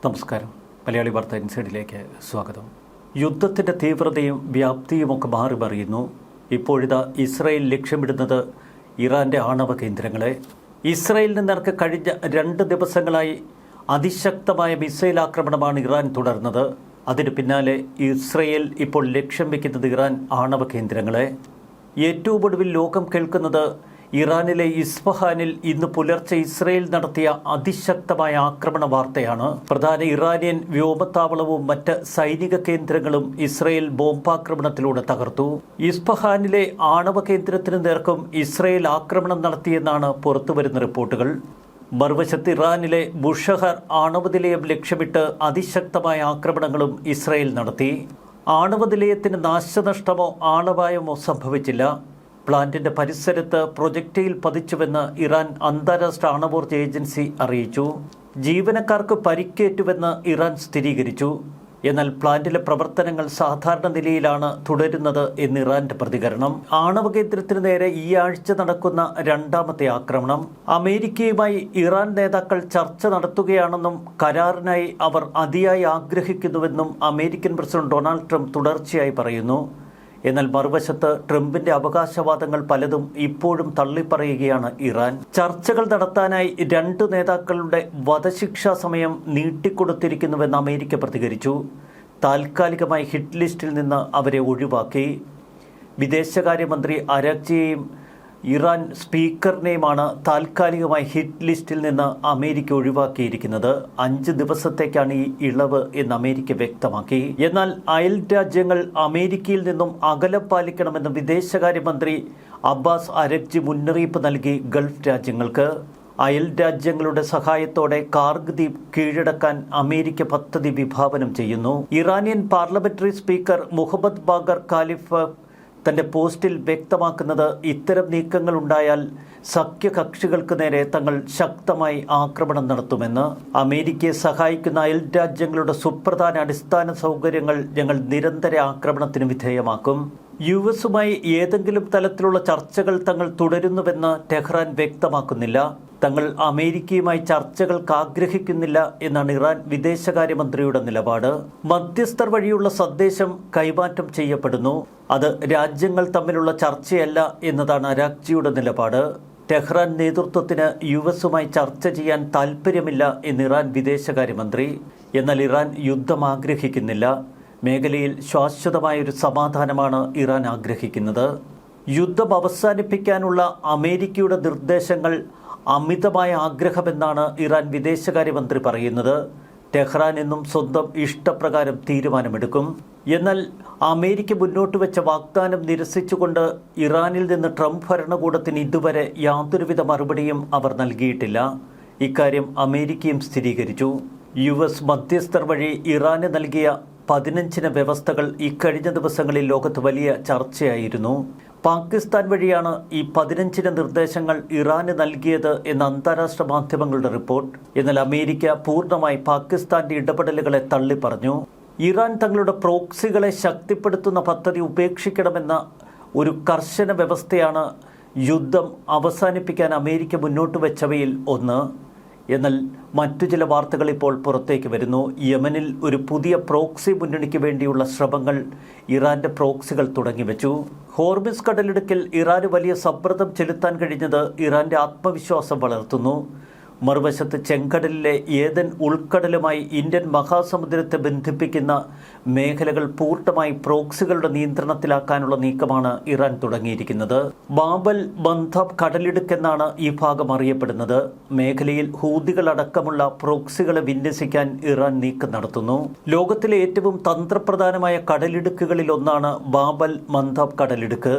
നമസ്കാരം. മലയാളി വാർത്ത ഇൻസൈഡിലേക്ക് സ്വാഗതം. യുദ്ധത്തിൻ്റെ തീവ്രതയും വ്യാപ്തിയുമൊക്കെ മാറി മറിയുന്നു. ഇപ്പോഴിതാ ഇസ്രായേൽ ലക്ഷ്യമിടുന്നത് ഇറാൻ്റെ ആണവ കേന്ദ്രങ്ങളെ. ഇസ്രായേലിന് നേർക്ക് കഴിഞ്ഞ 2 ദിവസങ്ങളായി അതിശക്തമായ മിസൈൽ ആക്രമണമാണ് ഇറാൻ തുടർന്നത്. അതിന് പിന്നാലെ ഇസ്രായേൽ ഇപ്പോൾ ലക്ഷ്യം വയ്ക്കുന്നത് ഇറാൻ ആണവ കേന്ദ്രങ്ങളെ. ഏറ്റവും ഒടുവിൽ ലോകം കേൾക്കുന്നത് ഇറാനിലെ ഇസ്ഫഹാനിൽ ഇന്ന് പുലർച്ചെ ഇസ്രായേൽ നടത്തിയ അതിശക്തമായ ആക്രമണ വാർത്തയാണ്. പ്രധാന ഇറാനിയൻ വ്യോമത്താവളവും മറ്റ് സൈനിക കേന്ദ്രങ്ങളും ഇസ്രായേൽ ബോംബാക്രമണത്തിലൂടെ തകർത്തു. ഇസ്ഫഹാനിലെ ആണവ കേന്ദ്രത്തിന് നേർക്കും ഇസ്രായേൽ ആക്രമണം നടത്തിയെന്നാണ് പുറത്തുവരുന്ന റിപ്പോർട്ടുകൾ. മറുവശത്ത് ഇറാനിലെ ബുഷഹർ ആണവ നിലയം ലക്ഷ്യമിട്ട് അതിശക്തമായ ആക്രമണങ്ങളും ഇസ്രായേൽ നടത്തി. ആണവ നിലയത്തിന് നാശനഷ്ടമോ ആളപായമോ സംഭവിച്ചില്ല. പ്ലാന്റിന്റെ പരിസരത്ത് പ്രൊജക്ടൈൽ പതിച്ചുവെന്ന് ഇറാൻ അന്താരാഷ്ട്ര ആണവോർജ്ജ ഏജൻസി അറിയിച്ചു. ജീവനക്കാർക്ക് പരിക്കേറ്റുവെന്ന് ഇറാൻ സ്ഥിരീകരിച്ചു. എന്നാൽ പ്ലാന്റിലെ പ്രവർത്തനങ്ങൾ സാധാരണ നിലയിലാണ് തുടരുന്നത് എന്ന് ഇറാന്റെ പ്രതികരണം. ആണവ കേന്ദ്രത്തിന് നേരെ ഈ ആഴ്ച നടക്കുന്ന 2ാമത്തെ ആക്രമണം. അമേരിക്കയുമായി ഇറാൻ നേതാക്കൾ ചർച്ച നടത്തുകയാണെന്നും കരാറിനായി അവർ അതിയായി ആഗ്രഹിക്കുന്നുവെന്നും അമേരിക്കൻ പ്രസിഡന്റ് ഡൊണാൾഡ് ട്രംപ് തുടർച്ചയായി പറയുന്നു. എന്നാൽ മറുവശത്ത് ട്രംപിന്റെ അവകാശവാദങ്ങൾ പലതും ഇപ്പോഴും തള്ളിപ്പറയുകയാണ് ഇറാൻ. ചർച്ചകൾ നടത്താനായി 2 നേതാക്കളുടെ വധശിക്ഷാ സമയം നീട്ടിക്കൊടുത്തിരിക്കുന്നുവെന്ന് അമേരിക്ക പ്രതികരിച്ചു. താൽക്കാലികമായി ഹിറ്റ് ലിസ്റ്റിൽ നിന്ന് അവരെ ഒഴിവാക്കി. വിദേശകാര്യമന്ത്രി അരാഗ്ചിയെയും ഇറാൻ സ്പീക്കറിനെയുമാണ് താൽക്കാലികമായി ഹിറ്റ് ലിസ്റ്റിൽ നിന്ന് അമേരിക്ക ഒഴിവാക്കിയിരിക്കുന്നത്. 5 ദിവസത്തേക്കാണ് ഈ ഇളവ് എന്ന് അമേരിക്ക വ്യക്തമാക്കി. എന്നാൽ അയൽ രാജ്യങ്ങൾ അമേരിക്കയിൽ നിന്നും അകലം പാലിക്കണമെന്ന് വിദേശകാര്യമന്ത്രി അബ്ബാസ് അരാഗ്ചി മുന്നറിയിപ്പ് നൽകി ഗൾഫ് രാജ്യങ്ങൾക്ക്. അയൽ രാജ്യങ്ങളുടെ സഹായത്തോടെ കാർഗ് ദ്വീപ് കീഴടക്കാൻ അമേരിക്ക പദ്ധതി വിഭാവനം ചെയ്യുന്നു. Iranian parliamentary speaker Mohammad Bagher Ghalibaf തന്റെ പോസ്റ്റിൽ വ്യക്തമാക്കുന്നത് ഇത്തരം നീക്കങ്ങൾ ഉണ്ടായാൽ സഖ്യകക്ഷികൾക്ക് നേരെ തങ്ങൾ ശക്തമായി ആക്രമണം നടത്തുമെന്ന്. അമേരിക്കയെ സഹായിക്കുന്ന അയൽ രാജ്യങ്ങളുടെ സുപ്രധാന അടിസ്ഥാന സൗകര്യങ്ങൾ ഞങ്ങൾ നിരന്തര ആക്രമണത്തിന് വിധേയമാക്കും. യുഎസുമായി ഏതെങ്കിലും തലത്തിലുള്ള ചർച്ചകൾ തങ്ങൾ തുടരുന്നുവെന്ന് ടെഹ്റാൻ വ്യക്തമാക്കുന്നില്ല. തങ്ങൾ അമേരിക്കയുമായി ചർച്ചകൾക്ക് ആഗ്രഹിക്കുന്നില്ല എന്നാണ് ഇറാൻ വിദേശകാര്യമന്ത്രിയുടെ നിലപാട്. മധ്യസ്ഥർ വഴിയുള്ള സന്ദേശം കൈമാറ്റം ചെയ്യപ്പെടുന്നു. അത് രാജ്യങ്ങൾ തമ്മിലുള്ള ചർച്ചയല്ല എന്നതാണ് അരാഗ്ചിയുടെ നിലപാട്. ടെഹ്റാൻ നേതൃത്വത്തിന് യുഎസുമായി ചർച്ച ചെയ്യാൻ താൽപ്പര്യമില്ല എന്ന് ഇറാൻ വിദേശകാര്യമന്ത്രി. എന്നാൽ ഇറാൻ യുദ്ധം ആഗ്രഹിക്കുന്നില്ല. മേഖലയിൽ ശാശ്വതമായൊരു സമാധാനമാണ് ഇറാൻ ആഗ്രഹിക്കുന്നത്. യുദ്ധം അവസാനിപ്പിക്കാനുള്ള അമേരിക്കയുടെ നിർദ്ദേശങ്ങൾ അമിതമായ ആഗ്രഹമെന്നാണ് ഇറാൻ വിദേശകാര്യമന്ത്രി പറയുന്നത്. ടെഹ്റാൻ എന്നും സ്വന്തം ഇഷ്ടപ്രകാരം തീരുമാനമെടുക്കും. എന്നാൽ അമേരിക്ക മുന്നോട്ട് വെച്ച വാഗ്ദാനം നിരസിച്ചുകൊണ്ട് ഇറാനിൽ നിന്ന് ട്രംപ് ഭരണകൂടത്തിന് ഇതുവരെ യാതൊരുവിധ മറുപടിയും അവർ നൽകിയിട്ടില്ല. ഇക്കാര്യം അമേരിക്കയും സ്ഥിരീകരിച്ചു. യുഎസ് മധ്യസ്ഥർ വഴി ഇറാന് നൽകിയ 15 വ്യവസ്ഥകൾ ഇക്കഴിഞ്ഞ ദിവസങ്ങളിൽ ലോകത്ത് വലിയ ചർച്ചയായിരുന്നു. പാകിസ്ഥാൻ വഴിയാണ് ഈ 15 നിർദ്ദേശങ്ങൾ ഇറാന് നൽകിയത് എന്ന അന്താരാഷ്ട്ര മാധ്യമങ്ങളുടെ റിപ്പോർട്ട്. എന്നാൽ അമേരിക്ക പൂർണ്ണമായി പാകിസ്ഥാന്റെ ഇടപെടലുകളെ തള്ളിപ്പറഞ്ഞു. ഇറാൻ തങ്ങളുടെ പ്രോക്സികളെ ശക്തിപ്പെടുത്തുന്ന പദ്ധതി ഉപേക്ഷിക്കണമെന്ന ഒരു കർശന വ്യവസ്ഥയാണ് യുദ്ധം അവസാനിപ്പിക്കാൻ അമേരിക്ക മുന്നോട്ട് വെച്ചവയിൽ ഒന്ന്. എന്നാൽ മറ്റു ചില വാർത്തകൾ ഇപ്പോൾ പുറത്തേക്ക് വരുന്നു. യമനിൽ ഒരു പുതിയ പ്രോക്സി മുന്നണിക്ക് വേണ്ടിയുള്ള ശ്രമങ്ങൾ ഇറാന്റെ പ്രോക്സികൾ തുടങ്ങിവെച്ചു. ഹോർമിസ് കടലിടുക്കിൽ ഇറാന് വലിയ സമ്മർദ്ദം ചെലുത്താൻ കഴിഞ്ഞത് ഇറാന്റെ ആത്മവിശ്വാസം വളർത്തുന്നു. മറുവശത്ത് ചെങ്കടലിലെ ഏദൻ ഉൾക്കടലുമായി ഇന്ത്യൻ മഹാസമുദ്രത്തെ ബന്ധിപ്പിക്കുന്ന മേഖലകൾ പൂർണ്ണമായി പ്രോക്സികളുടെ നിയന്ത്രണത്തിലാക്കാനുള്ള നീക്കമാണ് ഇറാൻ തുടങ്ങിയിരിക്കുന്നത്. ബാബൽ മന്ദബ് കടലിടുക്കെന്നാണ് ഈ ഭാഗം അറിയപ്പെടുന്നത്. മേഖലയിൽ ഹൂതികളടക്കമുള്ള പ്രോക്സികളെ വിന്യസിക്കാൻ ഇറാൻ നീക്കം നടത്തുന്നു. ലോകത്തിലെ ഏറ്റവും തന്ത്രപ്രധാനമായ കടലിടുക്കുകളിൽ ഒന്നാണ് ബാബൽ മന്ദബ് കടലിടുക്ക്.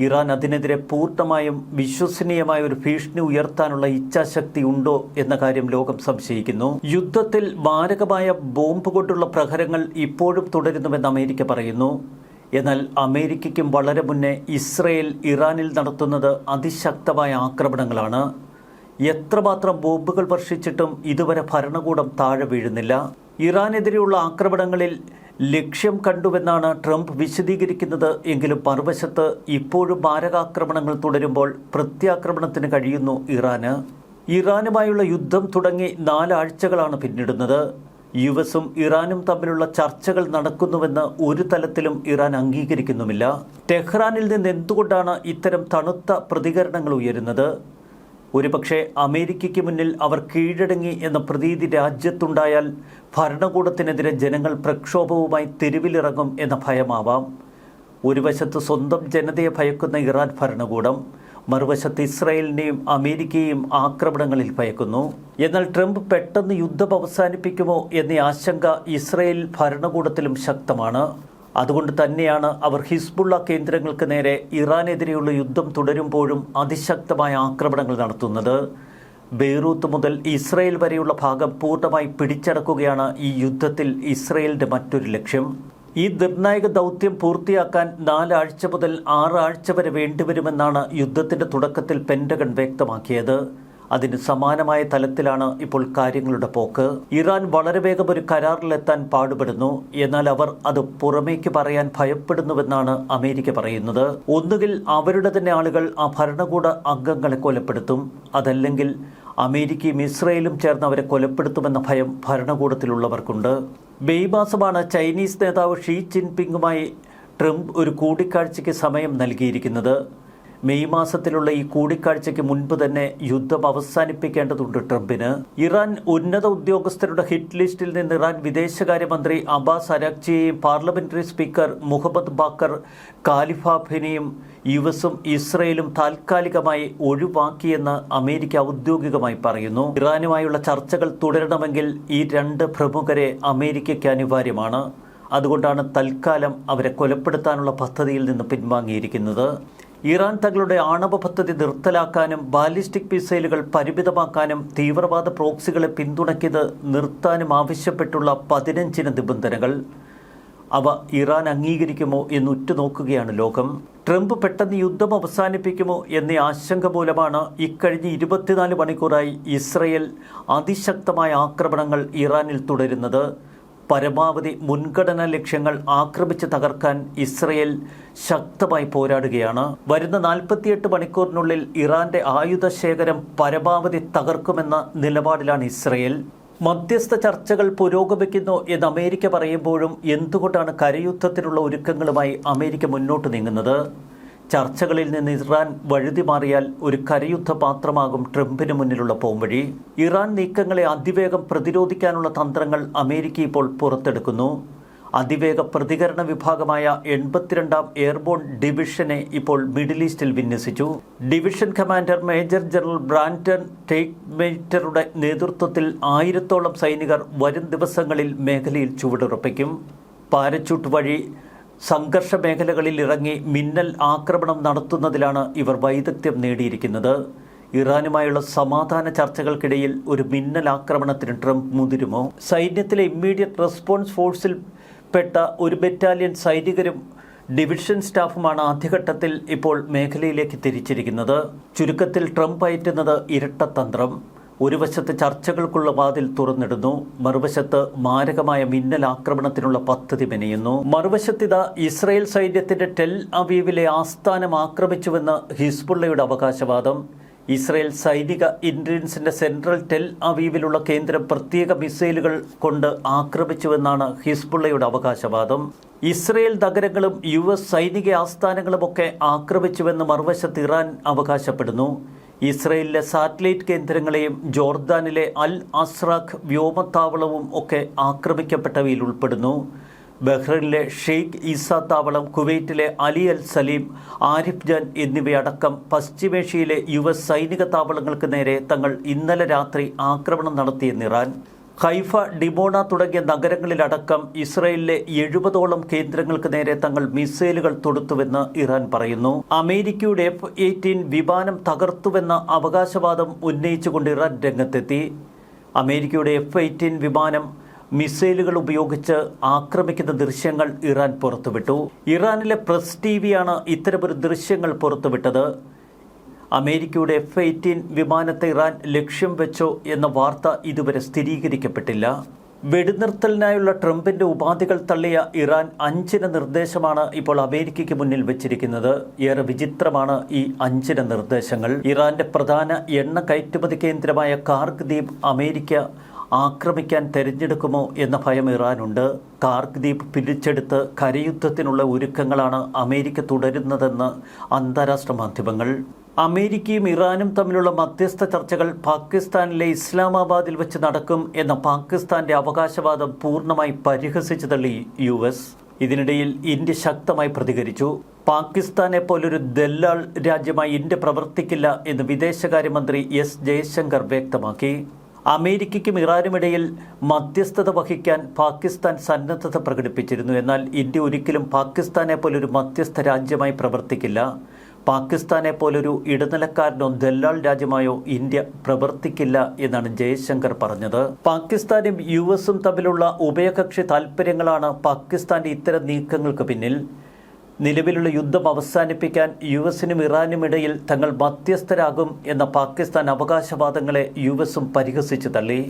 ഇറാൻ അതിനെതിരെ പൂർണ്ണമായും വിശ്വസനീയമായ ഒരു ഭീഷണി ഉയർത്താനുള്ള ഇച്ഛാശക്തി ഉണ്ടോ എന്ന കാര്യം ലോകം സംശയിക്കുന്നു. യുദ്ധത്തിൽ മാരകമായ ബോംബ് കൊണ്ടുള്ള പ്രഹരങ്ങൾ ഇപ്പോഴും തുടരുന്നുവെന്ന് അമേരിക്ക പറയുന്നു. എന്നാൽ അമേരിക്കയ്ക്കും വളരെ മുന്നേ ഇസ്രായേൽ ഇറാനിൽ നടത്തുന്നത് അതിശക്തമായ ആക്രമണങ്ങളാണ്. എത്രമാത്രം ബോംബുകൾ വർഷിച്ചിട്ടും ഇതുവരെ ഭരണകൂടം താഴെ വീഴുന്നില്ല. ഇറാനെതിരെയുള്ള ആക്രമണങ്ങളിൽ ലക്ഷ്യം കണ്ടുവെന്നാണ് ട്രംപ് വിശദീകരിക്കുന്നത്. എങ്കിലും മറുവശത്ത് ഇപ്പോഴും മാരകാക്രമണങ്ങൾ തുടരുമ്പോൾ പ്രത്യാക്രമണത്തിന് കഴിയുന്നു ഇറാന്. ഇറാനുമായുള്ള യുദ്ധം തുടങ്ങി 4 ആഴ്ചകളാണ് പിന്നിടുന്നത്. യുഎസും ഇറാനും തമ്മിലുള്ള ചർച്ചകൾ നടക്കുന്നുവെന്ന് ഒരു തലത്തിലും ഇറാൻ അംഗീകരിക്കുന്നുമില്ല. ടെഹ്റാനിൽ നിന്ന് എന്തുകൊണ്ടാണ് ഇത്തരം തണുത്ത പ്രതികരണങ്ങൾ ഉയരുന്നത്? ഒരുപക്ഷെ അമേരിക്കയ്ക്ക് മുന്നിൽ അവർ കീഴടങ്ങി എന്ന പ്രതീതി രാജ്യത്തുണ്ടായാൽ ഭരണകൂടത്തിനെതിരെ ജനങ്ങൾ പ്രക്ഷോഭവുമായി തെരുവിലിറങ്ങും എന്ന ഭയമാവാം. ഒരു വശത്ത് സ്വന്തം ജനതയെ ഭയക്കുന്ന ഇറാൻ ഭരണകൂടം, മറുവശത്ത് ഇസ്രായേലിനെയും അമേരിക്കയെയും ആക്രമണങ്ങളിൽ ഭയക്കുന്നു. എന്നാൽ ട്രംപ് പെട്ടെന്ന് യുദ്ധം അവസാനിപ്പിക്കുമോ എന്ന ആശങ്ക ഇസ്രായേൽ ഭരണകൂടത്തിലും ശക്തമാണ്. അതുകൊണ്ട് തന്നെയാണ് അവർ ഹിസ്ബുള്ള കേന്ദ്രങ്ങൾക്ക് നേരെ ഇറാനെതിരെയുള്ള യുദ്ധം തുടരുമ്പോഴും അതിശക്തമായ ആക്രമണങ്ങൾ നടത്തുന്നത്. ബെയ്റൂത്ത് മുതൽ ഇസ്രായേൽ വരെയുള്ള ഭാഗം പൂർണ്ണമായി പിടിച്ചടക്കുകയാണ് ഈ യുദ്ധത്തിൽ ഇസ്രായേലിൻ്റെ മറ്റൊരു ലക്ഷ്യം. ഈ നിർണായക ദൗത്യം പൂർത്തിയാക്കാൻ 4 ആഴ്ച മുതൽ 6 ആഴ്ച വരെ വേണ്ടിവരുമെന്നാണ് യുദ്ധത്തിൻ്റെ തുടക്കത്തിൽ പെൻറ്റഗൺ വ്യക്തമാക്കിയത്. അതിന് സമാനമായ തലത്തിലാണ് ഇപ്പോൾ കാര്യങ്ങളുടെ പോക്ക്. ഇറാൻ വളരെ വേഗം ഒരു കരാറിലെത്താൻ പാടുപെടുന്നു. എന്നാൽ അവർ അത് പുറമേക്ക് പറയാൻ ഭയപ്പെടുന്നുവെന്നാണ് അമേരിക്ക പറയുന്നത്. ഒന്നുകിൽ അവരുടെ തന്നെ ആളുകൾ ആ ഭരണകൂട അംഗങ്ങളെ കൊലപ്പെടുത്തും, അതല്ലെങ്കിൽ അമേരിക്കയും ഇസ്രയേലും ചേർന്ന് അവരെ കൊലപ്പെടുത്തുമെന്ന ഭയം ഭരണകൂടത്തിലുള്ളവർക്കുണ്ട്. മെയ് മാസമാണ് ചൈനീസ് നേതാവ് ഷീ ജിൻപിങ്ങുമായി ട്രംപ് ഒരു കൂടിക്കാഴ്ചയ്ക്ക് സമയം നൽകിയിരിക്കുന്നത്. മെയ് മാസത്തിലുള്ള ഈ കൂടിക്കാഴ്ചയ്ക്ക് മുൻപ് തന്നെ യുദ്ധം അവസാനിപ്പിക്കേണ്ടതുണ്ട് ട്രംപിന്. ഇറാൻ ഉന്നത ഉദ്യോഗസ്ഥരുടെ ഹിറ്റ് ലിസ്റ്റിൽ നിന്ന് ഇറാൻ വിദേശകാര്യമന്ത്രി അബ്ബാസ് അരാഗ്ചിയെയും പാർലമെന്ററി സ്പീക്കർ മുഹമ്മദ് ബാക്കർ കാലിഫാഫിനെയും യുഎസും ഇസ്രയേലും താൽക്കാലികമായി ഒഴിവാക്കിയെന്ന് അമേരിക്ക ഔദ്യോഗികമായി പറയുന്നു. ഇറാനുമായുള്ള ചർച്ചകൾ തുടരണമെങ്കിൽ ഈ 2 പ്രമുഖരെ അമേരിക്കയ്ക്ക് അനിവാര്യമാണ്. അതുകൊണ്ടാണ് തൽക്കാലം അവരെ കൊലപ്പെടുത്താനുള്ള പദ്ധതിയിൽ നിന്ന് പിൻവാങ്ങിയിരിക്കുന്നത്. ഇറാൻ തങ്ങളുടെ ആണവ പദ്ധതി നിർത്തലാക്കാനും ബാലിസ്റ്റിക് മിസൈലുകൾ പരിമിതമാക്കാനും തീവ്രവാദ പ്രോക്സികളെ പിന്തുണയ്ക്കുന്നത് നിർത്താനും ആവശ്യപ്പെട്ടുള്ള 15 നിബന്ധനകൾ. അവ ഇറാൻ അംഗീകരിക്കുമോ എന്ന് ഉറ്റുനോക്കുകയാണ് ലോകം. ട്രംപ് പെട്ടെന്ന് യുദ്ധം അവസാനിപ്പിക്കുമോ എന്ന ആശങ്ക മൂലമാണ് ഇക്കഴിഞ്ഞ 24 മണിക്കൂറായി ഇസ്രയേൽ അതിശക്തമായ ആക്രമണങ്ങൾ ഇറാനിൽ തുടരുന്നത്. പരമാവധി മുൻഗണനാ ലക്ഷ്യങ്ങൾ ആക്രമിച്ച് തകർക്കാൻ ഇസ്രയേൽ ശക്തമായി പോരാടുകയാണ്. വരുന്ന 48 മണിക്കൂറിനുള്ളിൽ ഇറാന്റെ ആയുധ ശേഖരം പരമാവധി തകർക്കുമെന്ന നിലപാടിലാണ് ഇസ്രയേൽ. മധ്യസ്ഥ ചർച്ചകൾ പുരോഗമിക്കുന്നു എന്ന് അമേരിക്ക പറയുമ്പോഴും എന്തുകൊണ്ടാണ് കരയുദ്ധത്തിനുള്ള ഒരുക്കങ്ങളുമായി അമേരിക്ക മുന്നോട്ട് നീങ്ങുന്നത്? ചർച്ചകളിൽ നിന്ന് ഇറാൻ വഴുതി മാറിയാൽ ഒരു കരയുദ്ധ പാത്രമാകും ട്രംപിന് മുന്നിലുള്ള പോംവഴി. ഇറാൻ നീക്കങ്ങളെ അതിവേഗം പ്രതിരോധിക്കാനുള്ള തന്ത്രങ്ങൾ അമേരിക്ക ഇപ്പോൾ പുറത്തെടുക്കുന്നു. അതിവേഗ പ്രതികരണ വിഭാഗമായ 82ാം എയർബോൺ ഡിവിഷനെ ഇപ്പോൾ മിഡിൽ ഈസ്റ്റിൽ വിന്യസിച്ചു. Division commander major general Brandon ടെയ്ക്മേറ്ററുടെ നേതൃത്വത്തിൽ 1000ഓളം സൈനികർ വരും ദിവസങ്ങളിൽ മേഖലയിൽ ചുവടുറപ്പിക്കും. പാരച്യൂട്ട് വഴി സംഘർഷ മേഖലകളിൽ ഇറങ്ങി മിന്നൽ ആക്രമണം നടത്തുന്നതിലാണ് ഇവർ വൈദഗ്ധ്യം നേടിയിരിക്കുന്നത്. ഇറാനുമായുള്ള സമാധാന ചർച്ചകൾക്കിടയിൽ ഒരു മിന്നൽ ആക്രമണത്തിന് ട്രംപ് മുതിരുമോ? സൈന്യത്തിലെ ഇമ്മീഡിയറ്റ് റെസ്പോൺസ് ഫോഴ്സിൽ പെട്ട ഒരു ബറ്റാലിയൻ സൈനികരും ഡിവിഷൻ സ്റ്റാഫുമാണ് ആദ്യഘട്ടത്തിൽ ഇപ്പോൾ മേഖലയിലേക്ക് തിരിച്ചിരിക്കുന്നത്. ചുരുക്കത്തിൽ ട്രംപ് അയറ്റുന്നത് ഇരട്ടത്തന്ത്രം. ഒരു വശത്ത് ചർച്ചകൾക്കുള്ള വാതിൽ തുറന്നിടുന്നു, മറുവശത്ത് മാരകമായ മിന്നൽ ആക്രമണത്തിനുള്ള പദ്ധതി മെനയുന്നു. മറുവശത്തിതാ ഇസ്രായേൽ സൈന്യത്തിന്റെ ടെൽ അവീവിലെ ആസ്ഥാനം ആക്രമിച്ചുവെന്ന് ഹിസ്ബുള്ളയുടെ അവകാശവാദം. ഇസ്രായേൽ സൈനിക ഇന്റലിജൻസിന്റെ സെൻട്രൽ ടെൽ അവീവിലുള്ള കേന്ദ്രം പ്രത്യേക മിസൈലുകൾ കൊണ്ട് ആക്രമിച്ചുവെന്നാണ് ഹിസ്ബുള്ളയുടെ അവകാശവാദം. ഇസ്രായേൽ നഗരങ്ങളും US സൈനിക ആസ്ഥാനങ്ങളുമൊക്കെ ആക്രമിച്ചുവെന്ന് മറുവശത്ത് ഇറാൻ അവകാശപ്പെടുന്നു. ഇസ്രയേലിലെ സാറ്റലൈറ്റ് കേന്ദ്രങ്ങളെയും ജോർദാനിലെ അൽ അസ്രാഖ് വ്യോമത്താവളവും ഒക്കെ ആക്രമിക്കപ്പെട്ടവയിൽ ഉൾപ്പെടുന്നു. ബഹ്റൈനിലെ ഷെയ്ഖ് ഈസ താവളം, കുവൈറ്റിലെ അലി അൽ സലീം, ആരിഫ് ജാൻ എന്നിവയടക്കം പശ്ചിമേഷ്യയിലെ US സൈനിക താവളങ്ങൾക്ക് നേരെ തങ്ങൾ ഇന്നലെ രാത്രി ആക്രമണം നടത്തിയെന്ന് ഇറാൻ. ഹൈഫ, ഡിമോണ തുടങ്ങിയ നഗരങ്ങളിലടക്കം ഇസ്രയേലിലെ 70ഓളം കേന്ദ്രങ്ങൾക്ക് നേരെ തങ്ങൾ മിസൈലുകൾ തൊടുത്തുവെന്ന് ഇറാൻ പറയുന്നു. അമേരിക്കയുടെ F-18 വിമാനം തകർത്തുവെന്ന അവകാശവാദം ഉന്നയിച്ചുകൊണ്ട് ഇറാൻ രംഗത്തെത്തി. അമേരിക്കയുടെ F-18 വിമാനം മിസൈലുകൾ ഉപയോഗിച്ച് ആക്രമിക്കുന്ന ദൃശ്യങ്ങൾ ഇറാൻ പുറത്തുവിട്ടു. ഇറാനിലെ പ്രസ് ടിവിയാണ് ഇത്തരമൊരു ദൃശ്യങ്ങൾ പുറത്തുവിട്ടത്. അമേരിക്കയുടെ F-18 വിമാനത്തെ ഇറാൻ ലക്ഷ്യം വെച്ചോ എന്ന വാർത്ത ഇതുവരെ സ്ഥിരീകരിക്കപ്പെട്ടില്ല. വെടിനിർത്തലിനായുള്ള ട്രംപിന്റെ ഉപാധികൾ തള്ളിയ ഇറാൻ 5 നിർദ്ദേശമാണ് ഇപ്പോൾ അമേരിക്കയ്ക്ക് മുന്നിൽ വെച്ചിരിക്കുന്നത്. ഏറെ വിചിത്രമാണ് ഈ 5 നിർദ്ദേശങ്ങൾ. ഇറാന്റെ പ്രധാന എണ്ണ കയറ്റുമതി കേന്ദ്രമായ കാർഗ് ദ്വീപ് അമേരിക്ക ആക്രമിക്കാൻ തെരഞ്ഞെടുക്കുമോ എന്ന ഭയം ഇറാനുണ്ട്. കാർക്ക് ദ്വീപ് പിടിച്ചെടുത്ത് കരയുദ്ധത്തിനുള്ള ഒരുക്കങ്ങളാണ് അമേരിക്ക തുടരുന്നതെന്ന് അന്താരാഷ്ട്ര മാധ്യമങ്ങൾ. അമേരിക്കയും ഇറാനും തമ്മിലുള്ള മധ്യസ്ഥ ചർച്ചകൾ പാകിസ്ഥാനിലെ ഇസ്ലാമാബാദിൽ വെച്ച് നടക്കും എന്ന പാകിസ്ഥാന്റെ അവകാശവാദം പൂർണ്ണമായി പരിഹസിച്ചു തള്ളി US. ഇതിനിടയിൽ ഇന്ത്യ ശക്തമായി പ്രതികരിച്ചു. പാകിസ്ഥാനെ പോലൊരു ദല്ലാൾ രാജ്യമായി ഇന്ത്യ പ്രവർത്തിക്കില്ല എന്ന് വിദേശകാര്യമന്ത്രി S. ജയശങ്കർ വ്യക്തമാക്കി. അമേരിക്കയ്ക്കും ഇറാനുമിടയിൽ മധ്യസ്ഥത വഹിക്കാൻ പാകിസ്ഥാൻ സന്നദ്ധത പ്രകടിപ്പിച്ചിരുന്നു. എന്നാൽ ഇന്ത്യ ഒരിക്കലും പാകിസ്ഥാനെ പോലൊരു മധ്യസ്ഥ രാജ്യമായി പ്രവർത്തിക്കില്ല. പാകിസ്ഥാനെ പോലൊരു ഇടനിലക്കാരനോ ദല്ലാൾ രാജ്യമായോ ഇന്ത്യ പ്രവർത്തിക്കില്ല എന്നാണ് ജയശങ്കർ പറഞ്ഞത്. പാകിസ്ഥാനും US-ഉം തമ്മിലുള്ള ഉഭയകക്ഷി താൽപ്പര്യങ്ങളാണ് പാകിസ്ഥാന്റെ ഇത്തരം നീക്കങ്ങൾക്ക് പിന്നിൽ. നിലവിലുള്ള യുദ്ധം അവസാനിപ്പിക്കാൻ US-നും ഇറാനും ഇടയിൽ തങ്ങൾ മധ്യസ്ഥരാകും എന്ന പാകിസ്ഥാൻ അവകാശവാദങ്ങളെ US-ഉം പരിഹസിച്ചു തള്ളി.